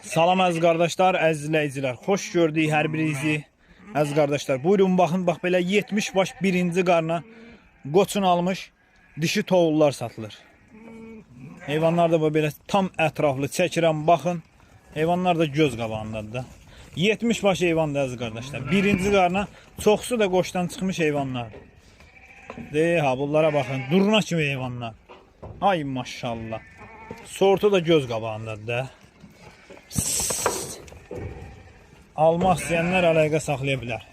Salam əziz qardaşlar, əziz izləyicilər. Xoş gördük hər birinizi. Əziz qardaşlar, buyurun baxın, bax belə 70 baş birinci qarna qoçun almış dişi tovullar satılır. Heyvanlar da belə tam ətraflı çəkirəm, baxın. Heyvanlar da göz qabağındadır da. 70 baş heyvandır əziz qardaşlar. Birinci qarna, çoxsu da qoçdan çıxmış heyvanlar. Ha, bunlara baxın, durna kimi heyvanlar. Ay maşallah. Sortu da göz qabağındadır da. Almaq istəyənlər əlaqə saxlaya bilər.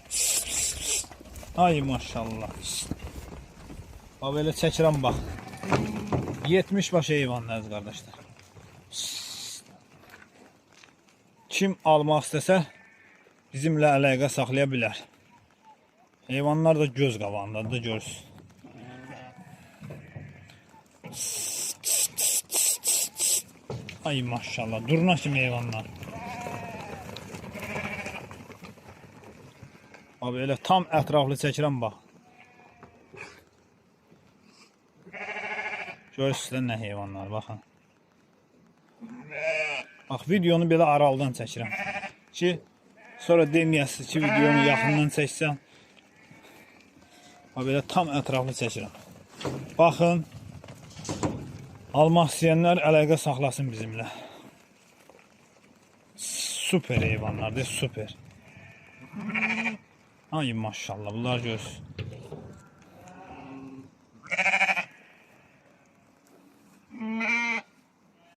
Ay maşallah. Bax belə çəkirəm bax. 70 baş heyvanlar əziz qardaşlar. Kim almaq istəsə bizimlə əlaqə saxlaya bilər. Heyvanlar da göz qabağındadır, görürsünüz. Ay maşallah, durna kimi heyvanlar. Abi elə tam ətraflı çəkirəm bax. Görürsünüz nə heyvanlar, baxın. Bax, videonu belə aralıdan çəkirəm. Ki, sonra deməyəsiniz ki, videonu yaxından çəksəm. Bax, belə tam ətraflı çəkirəm. Baxın. Almaq istəyənlər əlaqə saxlasın bizimlə. Super heyvanlardır, super. Ay maşallah, bunlar görsün.